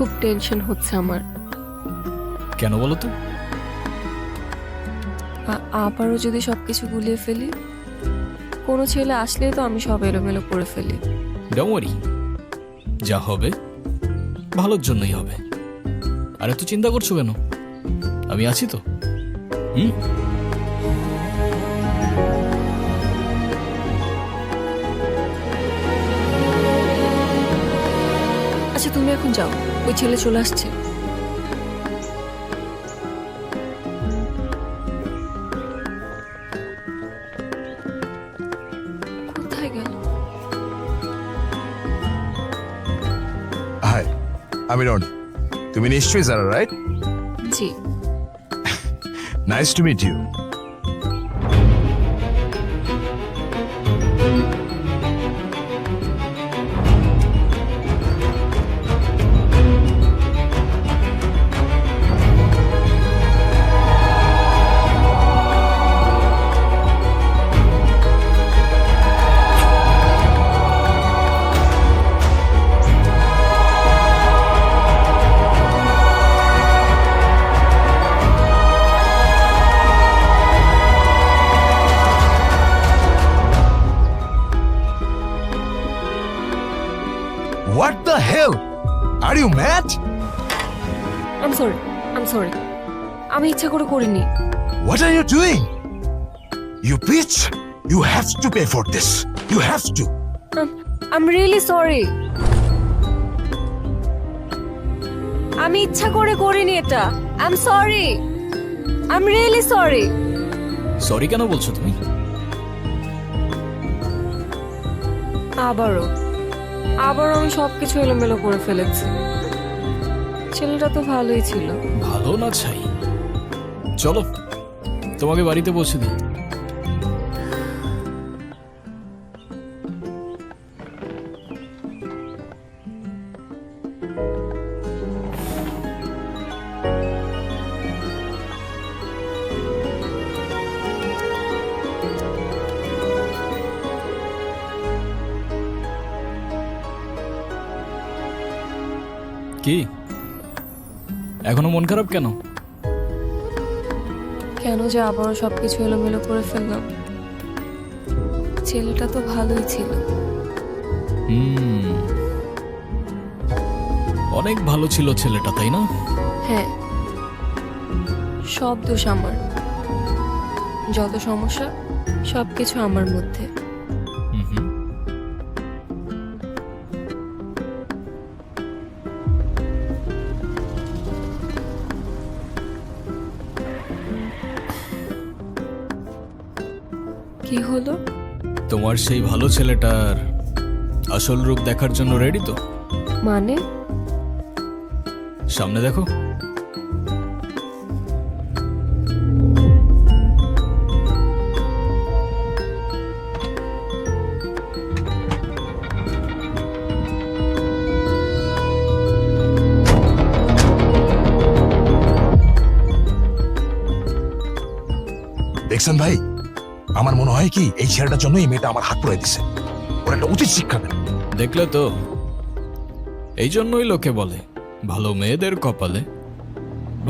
খুব টেনশন হচ্ছে আমার। কেন বলো তো? আবারও যদি সবকিছু গুলিয়ে ফেলি, কোনো ছেলে আসলেই তো আমি সব এলোমেলো করে ফেলি। ডোন্ট ওয়ারি, যা হবে ভালোর জন্যই হবে। আর এত চিন্তা করছো কেন? আমি আছি তো। আচ্ছা তুমি এখন যাও, ওই ছেলে চলে আসছে। কোথায় গেল? হাই, আমি রন। তুমি নিশ্চয়ই জারা, রাইট? জি। Nice to meet you. What the hell? Are you mad? I'm sorry, আমি ইচ্ছা করে করিনি। What are you doing? You bitch! You have to pay for this. You have to. I'm really sorry. আমি ইচ্ছা করে করিনি এটা। I'm sorry, I'm really sorry. Sorry কেন বলছো তুমি? আবারও আমি সবকিছু এলোমেলো করে ফেলেছি। ছেলেটা তো ভালোই ছিল। ভালো না চাই, চলো তোমাকে বাড়িতে পৌঁছে দিই। কি এখনো মন খারাপ কেন? কেন যে আবারও সবকিছু এলোমেলো করে ফেললাম। ছেলেটা তো ভালোই ছিল। অনেক ভালো ছিল ছেলেটা, তাই না? হ্যাঁ, সব দোষ আমার। যত সমস্যা সবকিছু আমার মধ্যে। কি হলো? তোমার সেই ভালো ছেলেটার আসল রূপ দেখার জন্য রেডি তো? মানে? সামনে দেখো। দেখছেন ভাই, আমার মনে হয় কি এই ছেলেটার জন্য এই মেয়েটা আমার হাত পুরাই দিছে। ওর একটা উচিত শিক্ষা দেন। দেখলে তো, এই জন্যই লোকে বলে ভালো মেয়েদের কপালে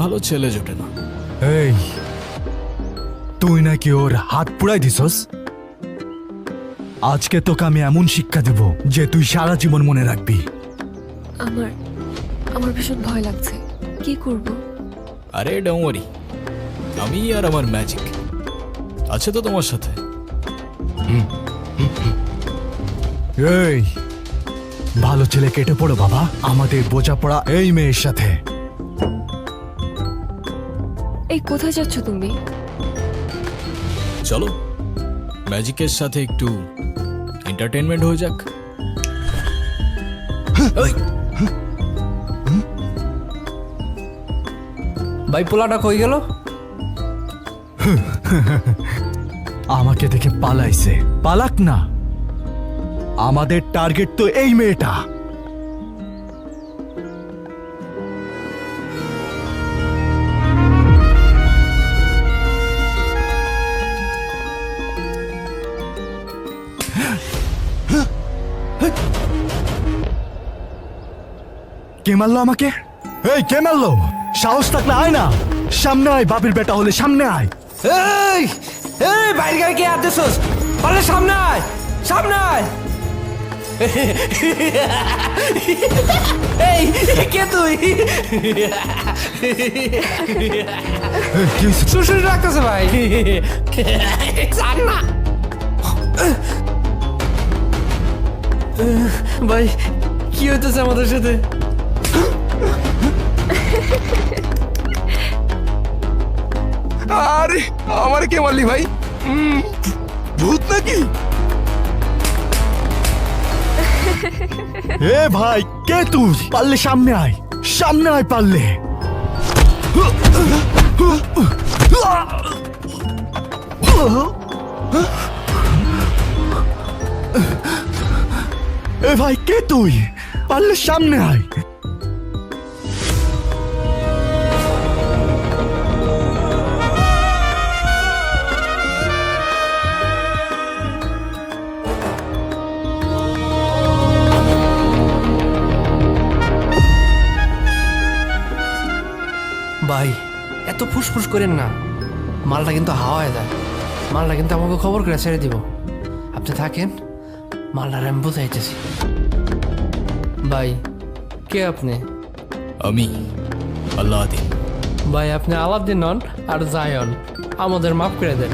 ভালো ছেলে জোটে না। এই, তুই নাকি ওর হাত পুড়াই দিছস? আজকে তোকে আমি এমন শিক্ষা দেব যে তুই সারা জীবন মনে রাখবি। আমার ভীষণ ভয় লাগছে। কি করব? আরে ডোন্ট ওয়ারি, আমি আর আমার ম্যাজিক আছে তো তোমার সাথে। এই, ভালো ছেলে কেটে পড়ো বাবা, আমাদের বোঝাপড়া এই মেয়ের সাথে। এই কোথায় যাচ্ছ তুমি? চলো ম্যাজিকের সাথে একটু এন্টারটেনমেন্ট হয়ে যাক। ভাই পোলাটা কই গেল? আমাকে দেখে পালাইছে। পালাক না, আমাদের টার্গেট তো এই মেয়েটা। কে মারলো আমাকে? এই কে মারলো? সাহস থাকলে আয় না, সামনে আয়। বাপের বেটা হলে সামনে আয়। এই এই বাইরে গায়ে কে আর দিছস? পারলে সামনে আয়, সামনে আয়। এই কে তুই? এই, কি হইছে? সুশুরি রাখতেছে ভাই। ছাড় না ভাই, কি হইতেছে আমাদের সাথে? আরে আমার কে মারলি ভাই? ভূত নাকি? এ ভাই, কে তুই? পারলে সামনে আয়, সামনে আয় পারলে। এ ভাই, কে তুই? পারলে সামনে আয়। ভাই এত ফুসফুস করেন না, মালটা কিন্তু হাওয়ায় যায়। মালটা কিন্তু আমাকে খবর করে ছেড়ে দিব। আপনি থাকেন, মালটার আমি বুঝাইতেছি। ভাই কে আপনি? আমি আল্লাদিন। ভাই আপনি আলাদিন নন আর জায়ন, আমাদের মাফ করে দেন।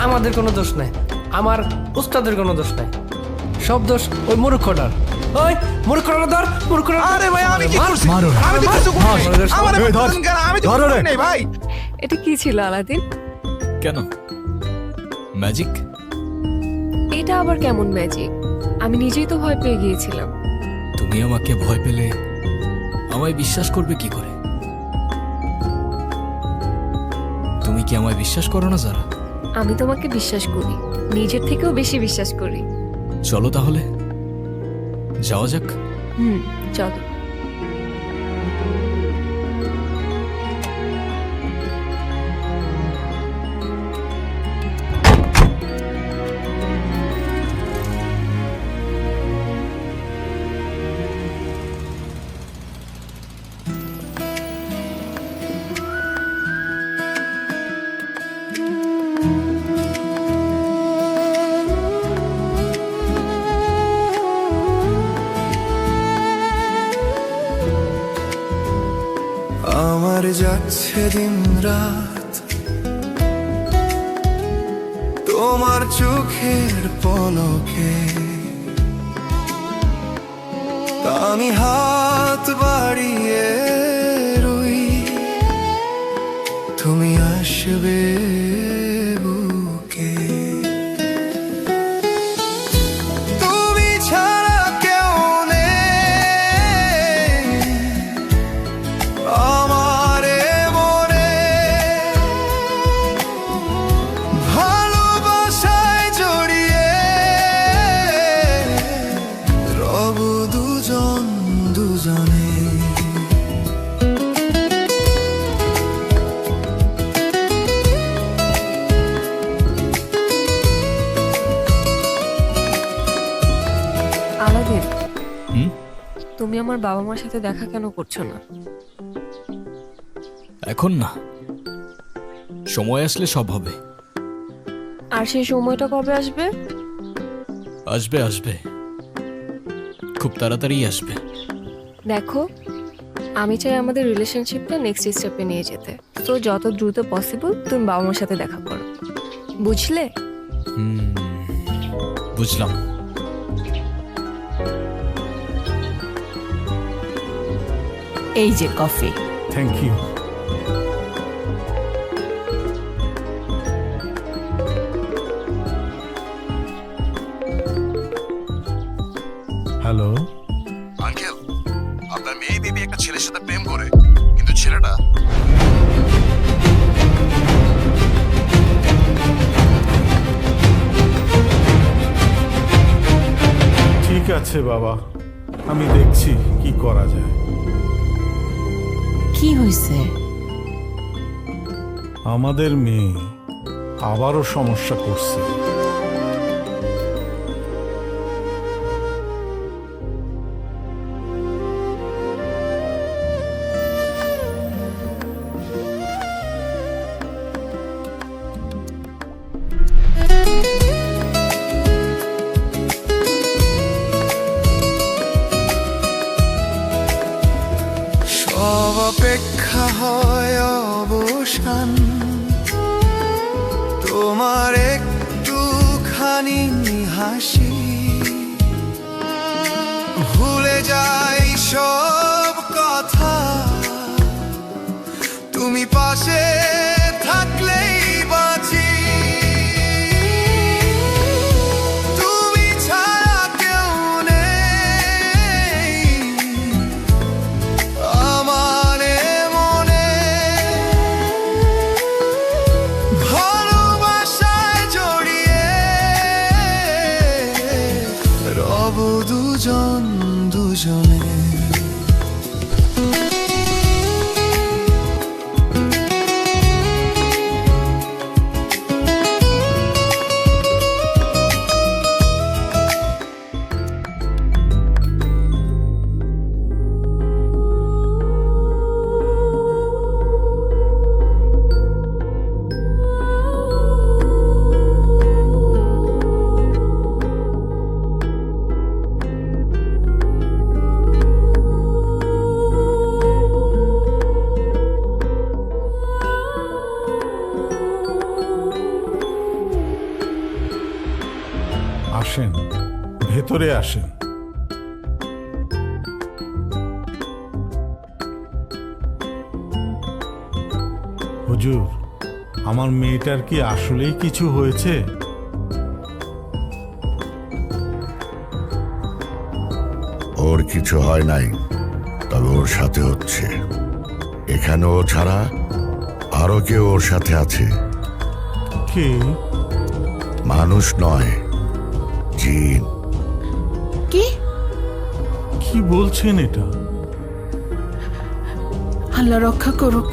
আমাদের কোনো দোষ নাই, আমার উস্তাদের কোনো দোষ নাই। সব দোষ ওই মূর্খটার। ওই মূর্খটার ধর, মূর্খটার। আরে ভাই আমি কি করছি? মারো না। আমি তো কিছু করিনি। আমার এই ধর, আমি তো ধরো কিছু রে। করি নাই ভাই। এটা কি ছিল আলাদিন? কেন ম্যাজিক? এটা আবার কেমন ম্যাজিক? আমি নিজেই তো ভয় পেয়ে গিয়েছিলাম। তুমি আমাকে ভয় পেলে আমায় বিশ্বাস করবে কি করে? তুমি কি আমায় বিশ্বাস করো না যারা? আমি তোমাকে বিশ্বাস করি, নিজের থেকেও বেশি বিশ্বাস করি। চলো তাহলে যাওয়া যাক। চলো। আমার যাচ্ছে দিন রাত তোমার চোখের পলকে, আমি হাত বাড়িয়ে রই, তুমি আসবে বুকে। তুমি ছাড়া কেউ নেই আমারে মনে, ভালোবাসায় জড়িয়ে রব দুজন দুজনে। আলাদিন, হুম? তুমি আমার বাবা মার সাথে দেখা কেন করছো না? এখন না, সময় আসলে সব হবে। আর সেই সময়টা কবে আসবে? আসবে আসবে, খুব তাড়াতাড়ি আসবে। দেখো, আমি চাই আমাদের রিলেশনশিপটা নেক্সট স্টেপে নিয়ে যেতে। তো যত দ্রুত পসিবল তুমি বাবা মার সাথে দেখা করো, বুঝলে? বুঝলাম। এই যে coffee. Thank you. Hello, uncle, আপনার মেয়ে দিদি একটা ছেলের সাথে প্রেম করে, কিন্তু ছেলেটা ঠিক আছে বাবা, আমি দেখছি কি করা যায়। কি হয়েছে? আমাদের মেয়ে আবারও সমস্যা করছে। সব অপেক্ষা হয় অবসান, তোমার একটুখানি হাসি, ভুলে যাই সব কথা, তুমি পাশে থাকলেই বাঁচি। তুমি ছাড়া কেউ নেই আমার এ মনে, ভালোবাসায় জড়িয়ে রব দুজন দুজনে। আসেন, ভেতরে আসেন। হুজুর, আমার মেয়েটার কি আসলেই কিছু হয়েছে? ওর কিছু হয় নাই, তবে ওর সাথে হচ্ছে। এখানে ও ছাড়া আরো কেউ ওর সাথে আছে। কে? মানুষ নয়, জিন। কি কি বলছেন এটা? আল্লাহ রক্ষা করুক।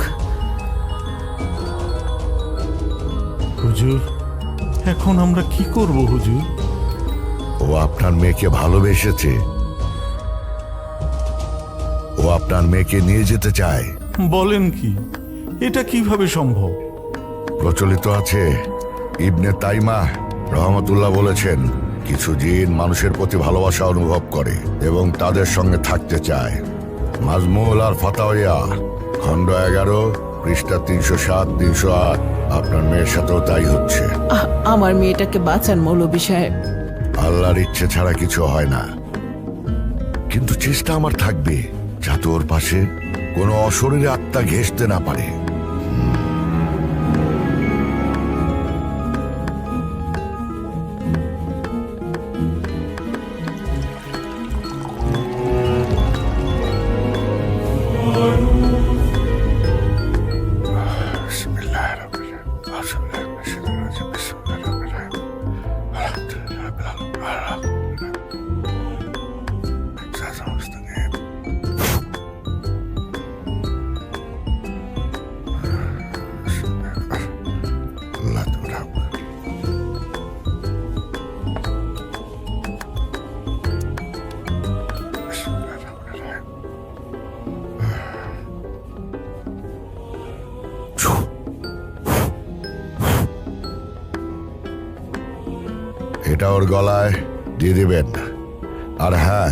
হুজুর, এখন আমরা কি করব হুজুর? ও আপনার মেয়েকে ভালোবেসেছে, ও আপনার মেয়েকে নিয়ে যেতে চায়। বলেন কি? এটা কিভাবে সম্ভব? প্রচলিত আছে, ইবনে তাইমা রহমতুল্লাহ বলেছেন, কিছু জিন মানুষের প্রতি ভালোবাসা অনুভব করে এবং তাদের সঙ্গে থাকতে চায়। মাজমুল আর ফাতাওয়া খণ্ড 11 পৃষ্ঠা 307-308। আপনার মেয়ের সাথেও তাই হচ্ছে। আমার মেয়েটাকে বাঁচান মৌলভী সাহেব। আল্লাহর ইচ্ছে ছাড়া কিছু হয় না, কিন্তু চেষ্টা আমার থাকবে যাতে ওর পাশে কোনো অশরীরে আত্মা ঘেঁষতে না পারে। এটা ওর গলায় দিয়ে দিবেন। আর হ্যাঁ,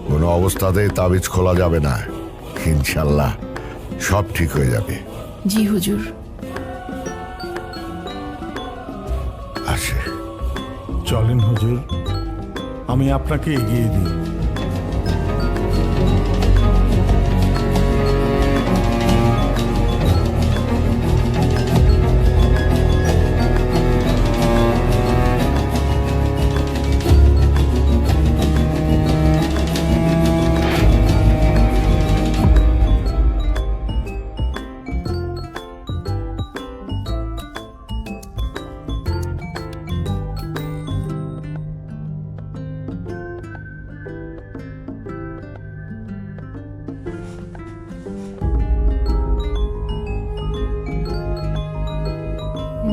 কোনো অবস্থাতেই তাবিজ খোলা যাবে না। ইনশাল্লাহ সব ঠিক হয়ে যাবে। জি হুজুর। আসে। চলেন হুজুর, আমি আপনাকে এগিয়ে দিই।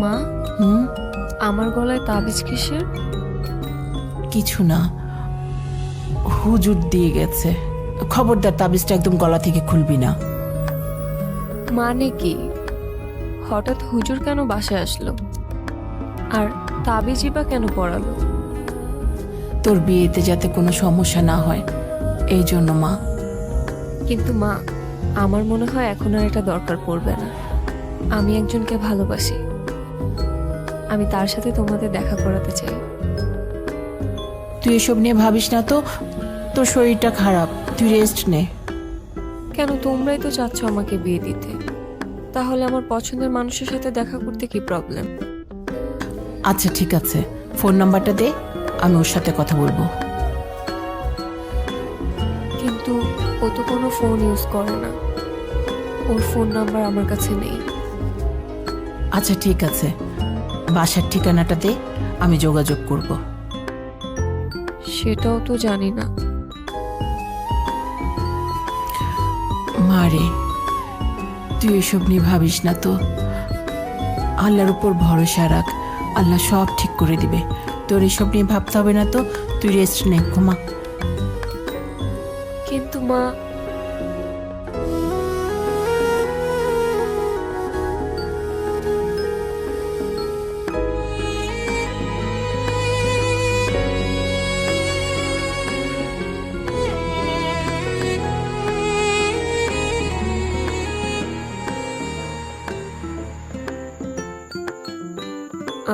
মা, হুম, আমার গলায় তাবিজ কিসের? কিছু না, হুজুর দিয়ে গেছে। খবরদার তাবিজটা একদম গলা থেকে খুলবি না। মানে কি? হঠাৎ হুজুর কেন বাসায় আসলো? আর তাবিজই বা কেন পড়ালো? তোর বিয়েতে যাতে কোনো সমস্যা না হয় এই জন্য মা। কিন্তু মা, আমার মনে হয় এখন আর এটা দরকার পড়বে না। আমি একজনকে ভালোবাসি, আমি তার সাথে তোমাদের দেখা করাতে চাই। তুই এসব নিয়ে ভাবিস না তো, তোর শরীরটা খারাপ, তুই রেস্ট নে। কেন, তোমরাই তো চাচ্ছ আমাকে বিয়ে দিতে, তাহলে আমার পছন্দের মানুষের সাথে দেখা করতে কি প্রবলেম? আচ্ছা ঠিক আছে, ফোন নাম্বারটা দে, আমি ওর সাথে কথা বলবো। কিন্তু ও তো কোনো ফোন ইউজ করে না, ওর ফোন নাম্বার আমার কাছে নেই। আচ্ছা ঠিক আছে, বাসার ঠিকানাটা দে, আমি যোগাযোগ করব। সেটাও তো জানি না। মারে, তুই এসব নিয়ে ভাবিস না তো, আল্লাহর উপর ভরসা রাখ, আল্লাহ সব ঠিক করে দিবে। তোর এসব নিয়ে ভাবতে হবে না তো, তুই রেস্ট নে, ঘুমা। কিন্তু মা,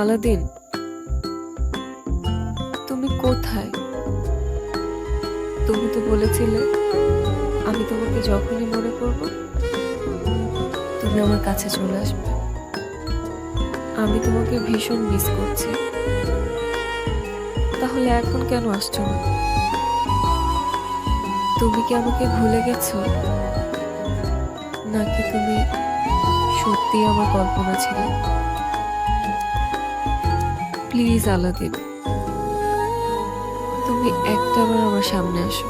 আলাদিন, তুমি কোথায়? তুমি তো বলেছিলে আমি তোমাকে যখনই মনে করব তুমি আমার কাছে চলে আসবে। আমি তোমাকে ভীষণ মিস করছি, তাহলে এখন কেন আসছো না? তুমি কি আমাকে ভুলে গেছো, নাকি তুমি সত্যি আমার কল্পনা ছিলে? প্লিজ আলাদিন, তুমি একটাবার আমার সামনে আসো,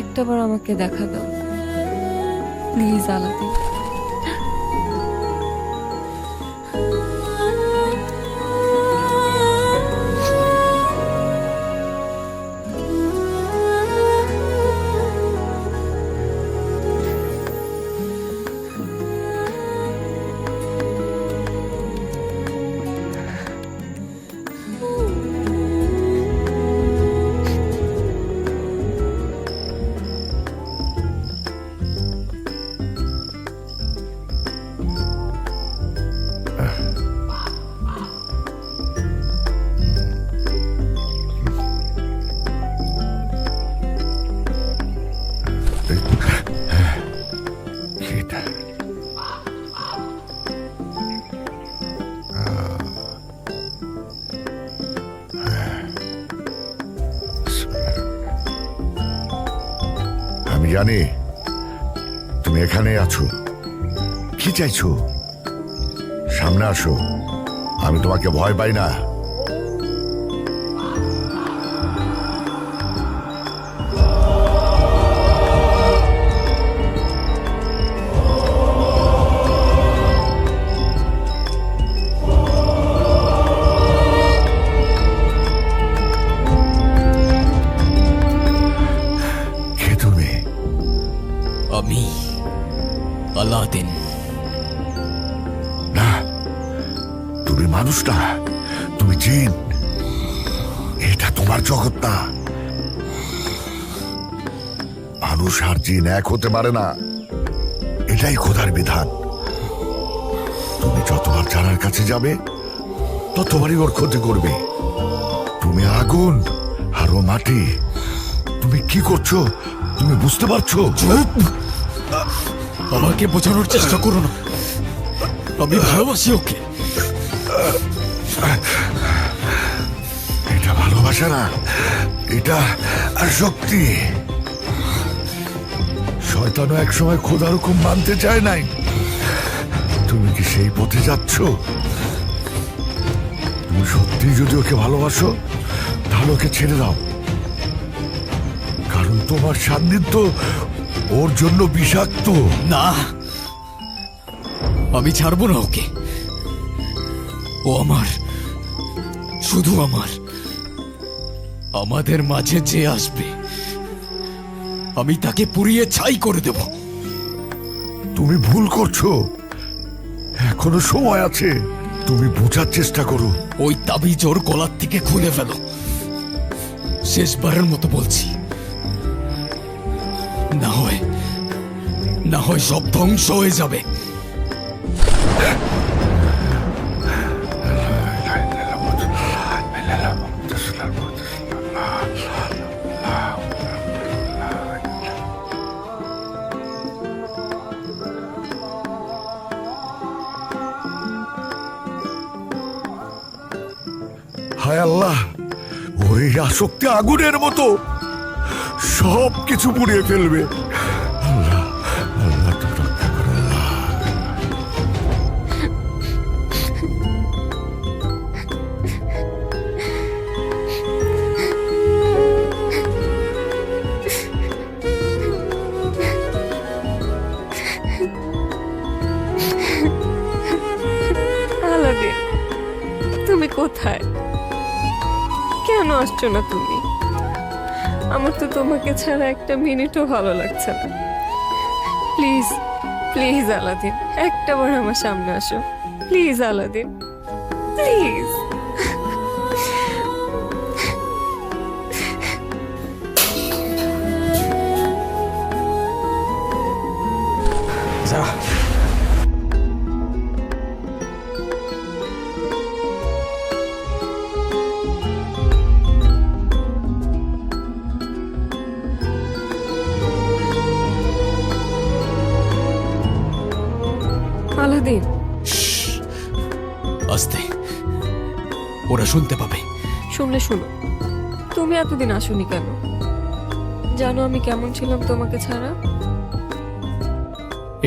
একটাবার আমাকে দেখা দাও, প্লিজ আলাদিন। সেটা আমি জানি তুমি এখানে আছো। কি চাইছো? সামনে আসো, আমি তোমাকে ভয় পাই না। কে তুমি? আমি আলাদিন। না, তুমি মানুষ না, তুমি জিন। এটা তোমার জগৎ না। মানুষ আর জিন এক হতে পারে না, এটাই খোদার বিধান। তুমি যতবার জানার কাছে যাবে ততবারই ওর ক্ষতি করবে। তুমি আগুন আর ও মাটি। তুমি কি করছো তুমি বুঝতে পারছো? চুপ! আমাকে বোঝানোর চেষ্টা করো না, আমি ভালোবাসি ওকে। এটা ভালোবাসা না, এটা শক্তি। শয়তানও একসময় খোদার হুকুম মানতে চায় নাই। তুমি কি সেই পথে যাচ্ছ? তুমি সত্যি যদি ওকে ভালোবাসো তাহলে ওকে ছেড়ে দাও, কারণ তোমার সান্নিধ্য ওর জন্য বিষাক্ত। না, আমি ছাড়বো না ওকে। ও আমার, শুধু আমার। আমাদের মাঝে যে আসবে আমি তাকে পুড়িয়ে ছাই করে দেব। তুমি ভুল করছো, এখনো সময় আছে। তুমি বোঝার চেষ্টা করো। ওই তাবিজ ওর গলার থেকে খুলে ফেলো। শেষবারের মতো বলছি, না হয় না হয় সব ধ্বংস হয়ে যাবে। হায় আল্লাহ, ওই আসক্তি আগুনের মতো সব কিছু পুড়িয়ে ফেলবে। আল্লাহ, আল্লাহ তুমি রক্ষা করো আল্লাহ। আলাদিন, তুমি কোথায়? কেন আসছো না তুমি? আমার তো তোমাকে ছাড়া একটা মিনিটও ভালো লাগছে না। প্লিজ প্লিজ আলাদিন, একটাবার আমার সামনে আসো। Please Aladdin, please. আলাদিন, আস্তে, ওরা শুনতে পাবে। শুনলে শুনো, তুমি এতদিন আসোনি কেন? জানো আমি কেমন ছিলাম তোমাকে ছাড়া?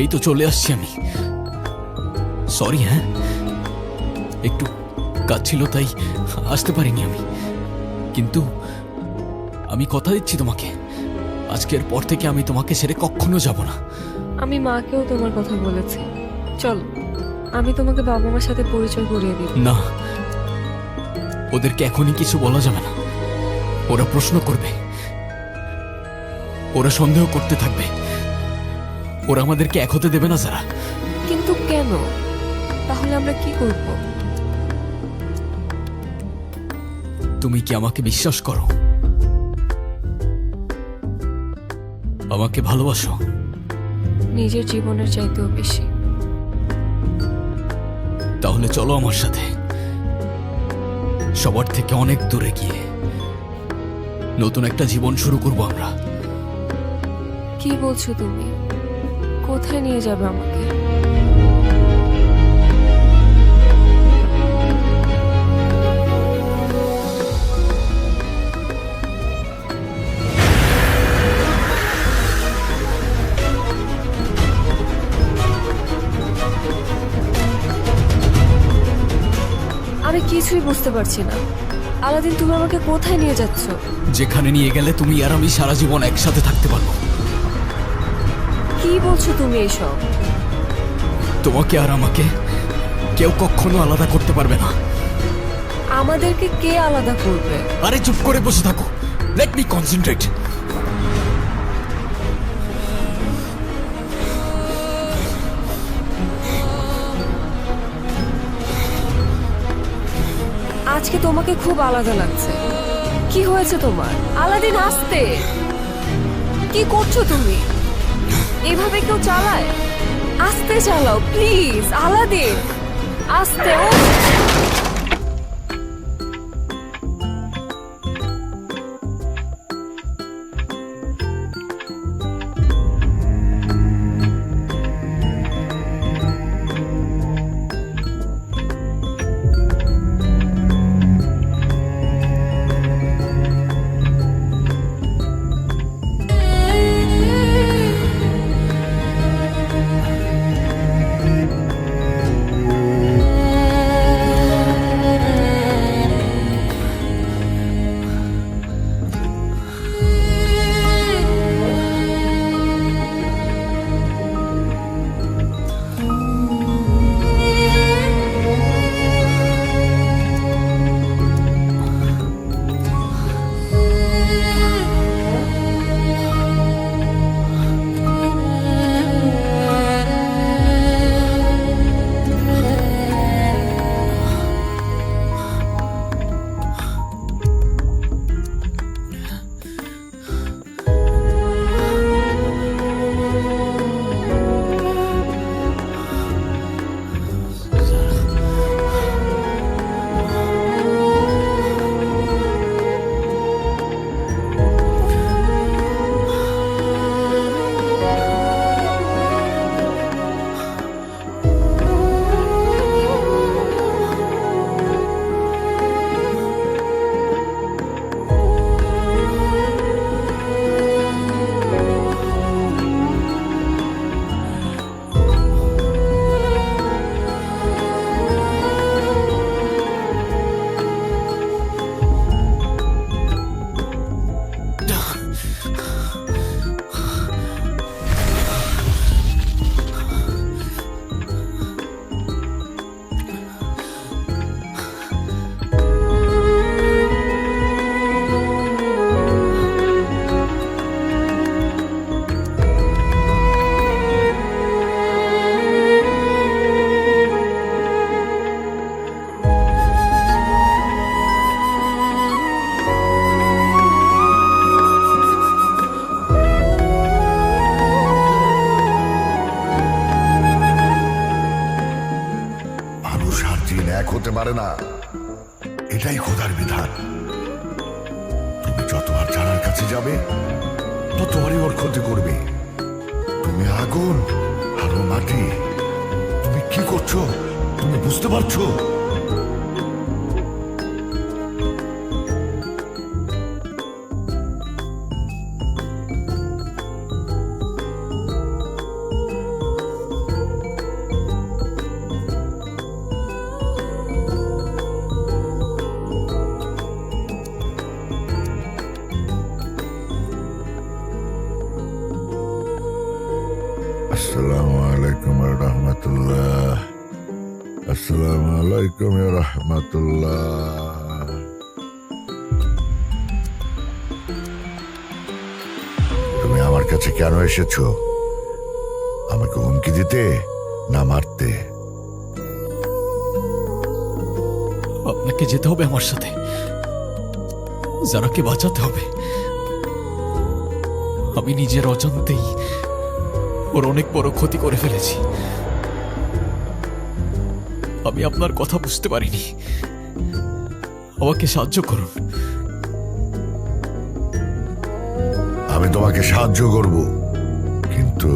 এই তো চলে আসছি আমি। সরি, হ্যাঁ একটু কাজ ছিল তাই আসতে পারিনি আমি। কিন্তু আমি কথা দিচ্ছি তোমাকে, আজকের পর থেকে আমি তোমাকে ছেড়ে কখনো যাব না। আমি মাকেও তোমার কথা বলেছি। চলো, আমি তোমাকে বাবা মার সাথে পরিচয় করিয়ে দিই। না, ওদেরকে এখনই কিছু বলা যাবে না। ওরা প্রশ্ন করবে, ওরা সন্দেহ করতে থাকবে। ওরা আমাদেরকে এক হতে দেবে না যারা। কিন্তু কেন? তাহলে আমরা কি করব? তুমি কি আমাকে বিশ্বাস করো? আমাকে ভালোবাসো? নিজের জীবনের চাইতেও বেশি। তাহলে চলো আমার সাথে, সবার থেকে অনেক দূরে গিয়ে নতুন একটা জীবন শুরু করব আমরা। কি বলছো তুমি? কোথায় নিয়ে যাবে আমাকে? আমি কিছুই বুঝতে পারছি না। আলাদিন, তুমি আমাকে কোথায় নিয়ে যাচ্ছ? যেখানে নিয়ে গেলে তুমি আর আমি সারা জীবন একসাথে থাকতে পারবো। কি বলছো তুমি এসব? তোমাকে আর আমাকে কেউ কখনো আলাদা করতে পারবে না। আমাদেরকে কে আলাদা করবে? আরে চুপ করে বসে থাকো, লেট মি কনসেন্ট্রেট। আজকে তোমাকে খুব আলাদা লাগছে। কি হয়েছে তোমার? আলাদিন, আস্তে। কি করছো তুমি? এভাবে কেউ চালায়? আস্তে চালাও প্লিজ। আলাদিন, আস্তে। ও হতে পারে না। এটাই খোদার বিধান। তুমি যতবার জানার কাছে যাবে ততবারই ওর ক্ষতি করবে। তুমি আগুন আর ও মাটি। তুমি কি করছো তুমি বুঝতে পারছো? আসসালামু আলাইকুম রহমতুল্লাহ। আসসালামু আলাইকুম রহমতুল্লাহ। তুমি আমার কাছে কেন এসেছো? আমাকে হুমকি দিতে না মারতে? আপনাকে যেতে হবে আমার সাথে, যারাকে বাঁচাতে হবে। আমি নিজের অজান্তেই ওর অনেক বড় ক্ষতি করে ফেলেছি। আমি আপনার কথা বুঝতে পারিনি, আমাকে সাহায্য করুন। আমি তোমাকে সাহায্য করব, কিন্তু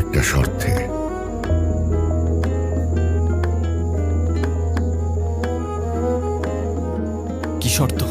একটা শর্তে। কি শর্ত?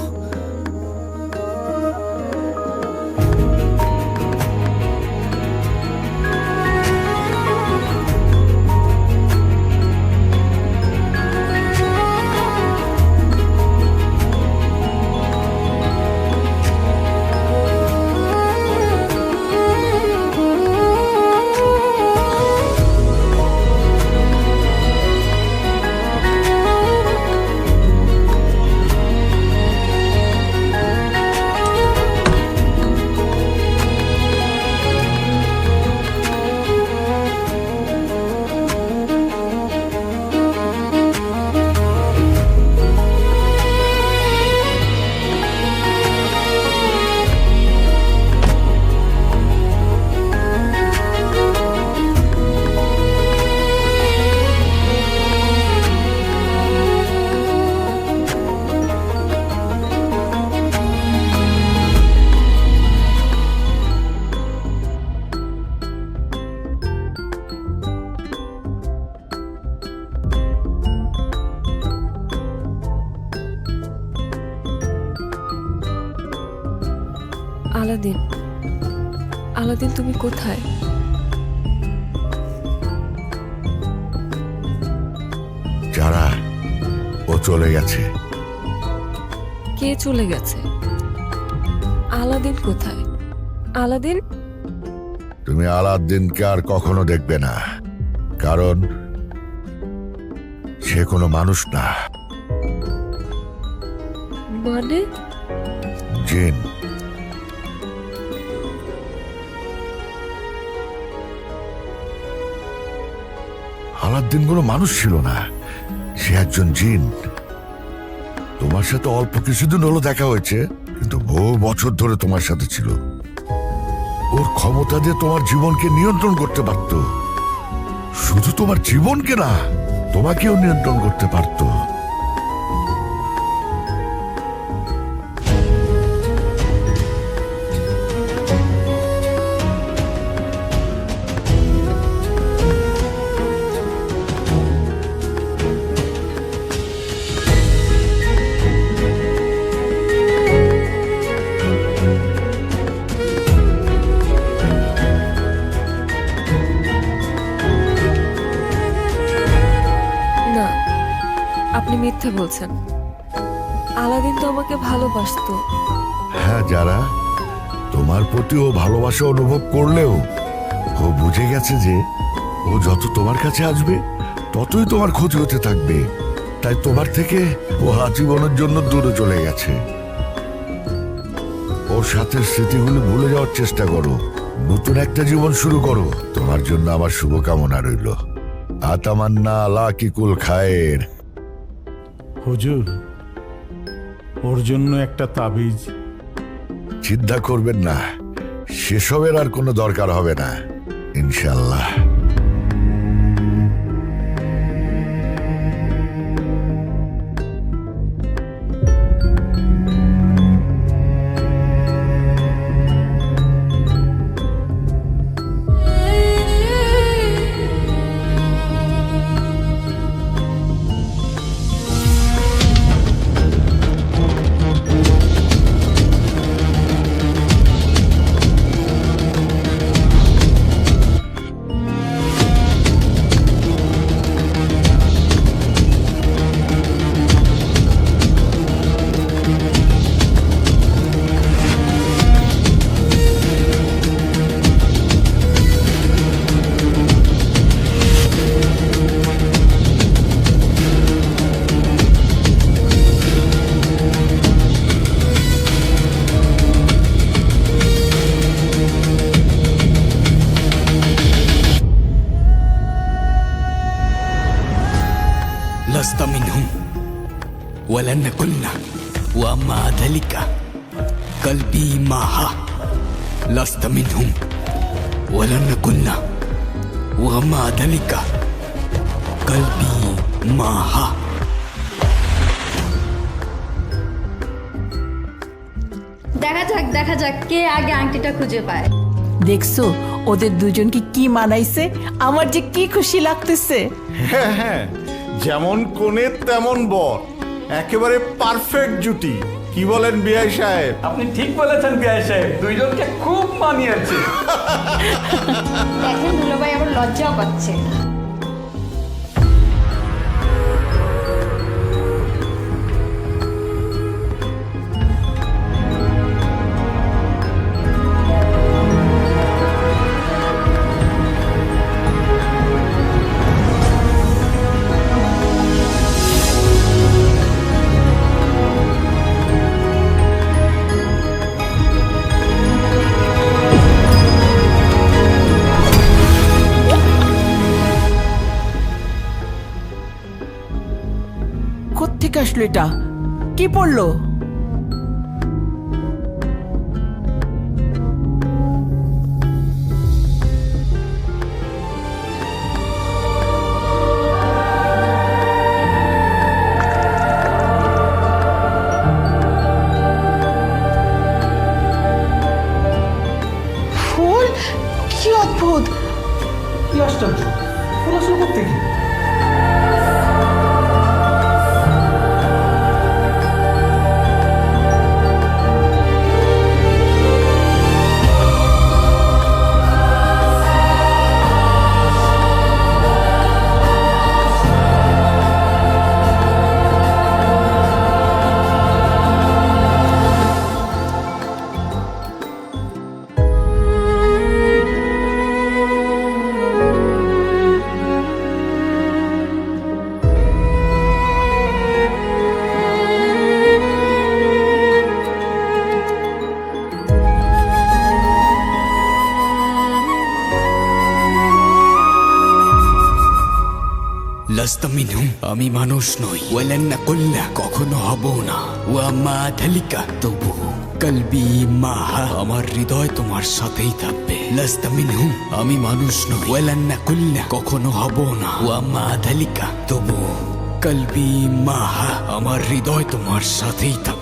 আলাদিন, আলাদিন তুমি কোথায়? যারা ও চলে গেছে। কে চলে গেছে? আলাদিন কোথায়? আলাদিন? তুমি আলাদ্দিনকে আর কখনো দেখবে না, কারণ সে কোনো মানুষ না, মানে? জিন। আলাদ্দিন কোনো মানুষ ছিল না, সে একজন জিন। তোমার সাথে অল্প কিছুদিন হলো দেখা হয়েছে, কিন্তু বহু বছর ধরে তোমার সাথে ছিল। ওর ক্ষমতা দিয়ে তোমার জীবনকে নিয়ন্ত্রণ করতে পারত। শুধু তোমার জীবনকে না, তোমাকেও নিয়ন্ত্রণ করতে পারত। না, আপনি মিথ্যা বলছেন। আলাদিন তো আমাকে ভালোবাসতো। হ্যাঁ, যারা তোমার প্রতি ও ভালোবাসা অনুভব করলেও ও বুঝে গেছে যে ও যত তোমার কাছে আসবে ততই তোমার ক্ষতি হতে থাকবে। তাই তোমার থেকে ও আজীবনের জন্য দূরে চলে গেছে। ওর সাথে স্মৃতিগুলো ভুলে যাওয়ার চেষ্টা করো, নতুন একটা জীবন শুরু করো। তোমার জন্য আমার শুভকামনা রইল। আতামান্না আলা কিকুল খায়ের। হুজুর, ওর জন্য একটা তাবিজ। চিন্তা করবেন না, সেসবের আর কোনো দরকার হবে না ইনশাল্লাহ। লাস্তা মিনহুম ওয়ালান কুল্লা ওয়া মা যালিকা কলবি মাহা লাস্তা মিনহুম ওয়ালান কুল্লা ওয়া মা যালিকা কলবি মাহা। দেখা যাক কে আগে আংটিটা খুঁজে পায়। দেখছো ওদের দুজনকে কি মানাইছে? আমার যে কি খুশি লাগতেছে। হ্যাঁ হ্যাঁ, যেমন কোণে তেমন বর, একেবারে পারফেক্ট জুটি। কি বলেন বিআই সাহেব? আপনি ঠিক বলেছেন বিআই সাহেব, দুইজনকে খুব মানিয়েছে। দেখেন দুলাভাই আবার লজ্জাও পাচ্ছে। কোত্থেকে আসলো এটা? কি পড়লো? ফুল? কি অদ্ভুত! কি আশ্চর্য, ফুল আসলো কোত্থেকে? লাস্তা মিনহুম আমি মানুষ নই, ওয়ালান কুল্লা কখনো হব না, ওয়া মা যালিকা তবু কলবি মাহা আমার হৃদয় তোমার সাথেই থাকবে। লাস্তা মিনহুম আমি মানুষ নই, ওয়ালান কুল্লা কখনো হব না, ওয়া মা যালিকা তবু কলবি মাহা আমার হৃদয় তোমার সাথেই থাকবে।